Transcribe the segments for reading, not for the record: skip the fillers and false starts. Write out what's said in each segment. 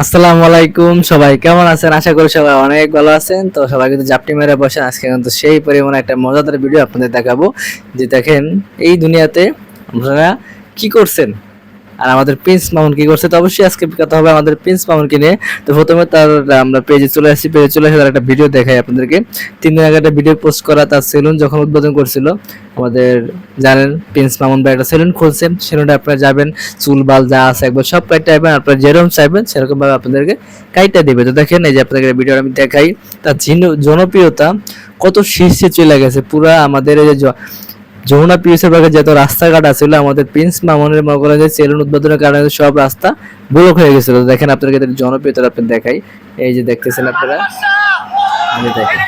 আসসালামু আলাইকুম, সবাই কেমন আছেন? আশা করি সবাই অনেক ভালো আছেন। তো সবাই কিন্তু জাপটি মেরে বসেন। আজকে কিন্তু সেই পরিমাণে একটা মজাদার ভিডিও আপনাদের দেখাবো, যে দেখেন এই দুনিয়াতে আপনারা কি করছেন আর আমাদের প্রিন্স মামুন কি করছে। তো অবশ্যই আজকে কথা হবে আমাদের প্রিন্স মামুনকে নিয়ে। তো প্রথমে তার আমরা পেজে চলে আসি, পেজে চলে এসে তার একটা ভিডিও দেখাই আপনাদেরকে। 3 দিন আগে একটা ভিডিও পোস্ট করা, তার সেলুন যখন উদ্বোধন করছিল। আমাদের জানেন প্রিন্স মামুন ভাই একটা সেলুন খুলছে, সেলুনটা আপনারা যাবেন, চুল বাল যা আছে একবার সব কাইটা যাবেন, আপনারা যেরকম চাইবেন সেরকম ভাবে আপনাদেরকে কাইটা দিবে। তো দেখেন এই যে আপনাদেরকে ভিডিও আমি দেখাই, তার জনপ্রিয়তা কত শীর্ষে চলে গেছে। পুরা আমাদের এই যে যমুনা পিএসের পাশে যত রাস্তাঘাট আছিল, আমাদের প্রিন্স মামুনের মনে করেন যে সেলুন উদ্বোধনের কারণে সব রাস্তা ব্লক হয়ে গেছিল। দেখেন আপনাদেরকে জনপ্রিয়তা আপনি দেখাই, এই যে দেখতেছেন আপনারা, আমি দেখেন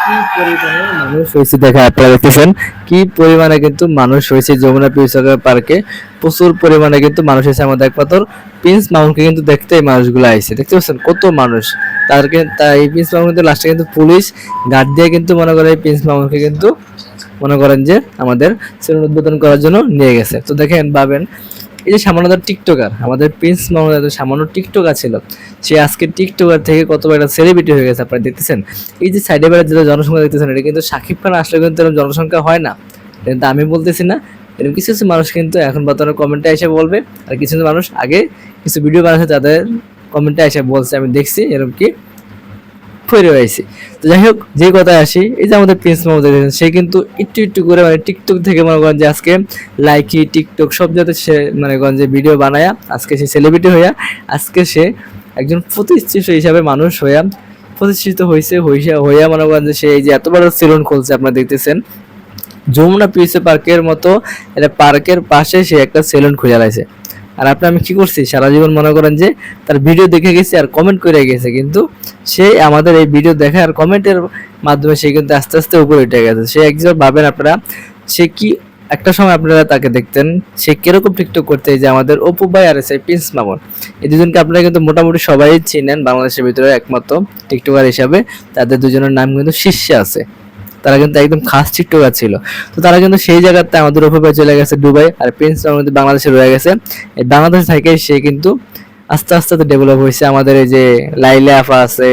কি পরিমাণে মানুষ হয়েছে। দেখেন আপনারা দেখতেছেন কি পরিমাণে কিন্তু মানুষ হয়েছে যমুনা পিউসা পার্কে। প্রচুর পরিমাণে কিন্তু মানুষ হয়েছে। আমাদের একমাত্র প্রিন্স মামুনকে কিন্তু দেখতে এই মানুষগুলো আইছে, দেখতে পাচ্ছেন কত মানুষ। তাদেরকে এই প্রিন্স মামুন কিন্তু লাস্টে কিন্তু পুলিশ গার্ড দিয়ে কিন্তু মনে করে এই প্রিন্স মামুনকে কিন্তু মনে করেন যে আমাদের সেলুন উদ্বোধন করার জন্য নিয়ে গেছে। তো দেখেন ভাবেন, এই যে সামান্য টিকটকার, আমাদের প্রিন্স মামুন সামান্য টিকটকার ছিল, সে আজকে টিকটকার থেকে কত বড় একটা সেলিব্রিটি হয়ে গেছে। আপনারা দেখতেছেন এই যে সাইডে বেড়ে যেটা জনসংখ্যা দেখতেছেন, এটা কিন্তু শাকিব খান আসলে কিন্তু এরকম জনসংখ্যা হয় না। কিন্তু আমি বলতেছি না, এরকম কিছু কিছু মানুষ কিন্তু এখন বর্তমানে কমেন্টে এসে বলবে, আর কিছু কিছু মানুষ আগে কিছু ভিডিও বানাচ্ছে তাদের কমেন্টে এসে বলছে, আমি দেখছি এরকম কি ফিরে হয়েছি। তো যাই হোক, যে কথায় আসি, এই যে আমাদের প্রিন্স মামুন দেখেছেন, সে কিন্তু একটু একটু করে মানে টিকটক থেকে মনে করেন যে আজকে লাইকি টিকটক সব জায়গাতে সে মানে করেন যে ভিডিও বানায়া আজকে সে সেলিব্রিটি হইয়া, আজকে সে একজন প্রতিষ্ঠিত হিসাবে মানুষ হইয়া প্রতিষ্ঠিত হয়েছে হইয়া মনে করেন যে সে এই যে এত বড় সেলুন খুলছে। আপনারা দেখতেছেন যমুনা পিএসএ পার্কের মতো এটা পার্কের পাশে সে একটা সেলুন খুলে লাইছে। আর আমি কি করছি সারা জীবন মনে করেন যে তার ভিডিও দেখে গেছি আর কমেন্ট করে গেছে, কিন্তু সে আমাদের এই ভিডিও দেখে আর কমেন্টের মাধ্যমে সে কিন্তু আস্তে আস্তে উপরে উঠে গেছে। সে একজন ভাবেন আপনারা, সে কি একটা সময় আপনারা তাকে দেখতেন সে কিরকম টিকটক করতে, যে আমাদের অপু ভাই আর সেই প্রিন্স মামুন, এই দুজনকে আপনারা কিন্তু মোটামুটি সবাই চিনেন বাংলাদেশের ভিতরে একমাত্র টিকটকার হিসাবে। তাদের দুজনের নাম কিন্তু শীর্ষে আছে, তারা কিন্তু একদম খাস টিকটকার ছিল। তো তারা কিন্তু সেই জায়গাতে আমাদের উপরে চলে গেছে দুবাই, আর প্রিন্স কিন্তু বাংলাদেশে রয়ে গেছে। এই বাংলাদেশ থেকে সে কিন্তু আস্তে আস্তে ডেভেলপ হয়েছে। আমাদের এই যে লাইলা আফা আছে,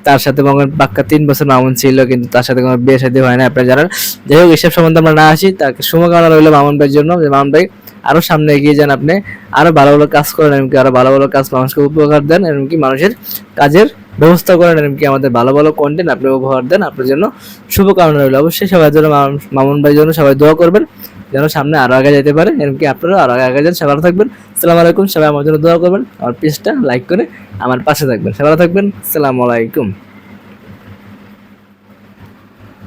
তার সাথে পাক্কা 3 বছর মামুন ছিল, কিন্তু তার সাথে কোনো বিয়ে শাদী হয় না, আপনারা জানেন। যাই হোক, এসব সম্বন্ধে আমরা না আসি, তাকে শুভকামনা রইল মামুন ভাইয়ের জন্য, যে মামুন ভাই আরো সামনে এগিয়ে যান, আপনি আরো ভালো ভালো কাজ করেন, এমনকি আরো ভালো ভালো কাজ মানুষকে উপকার দেন, এমনকি মানুষের কাজের ব্যবস্থা করেন, এমনকি আমাদের ভালো ভালো কন্টেন্ট আপনি উপহার দেন। আপনার জন্য শুভকামনা রইল। অবশ্যই সবার জন্য মামুন ভাইয়ের জন্য সবাই দোয়া করবেন, যেন সামনে আরো আগে যেতে পারে, এমনকি আপনারা আরো আগে যান। সবাই থাকবেন। আসসালামু আলাইকুম। সবাই আমার জন্য দোয়া করবেন, আমার পেজটা লাইক করে আমার পাশে থাকবেন। সবাই থাকবেন। আসসালামু আলাইকুম।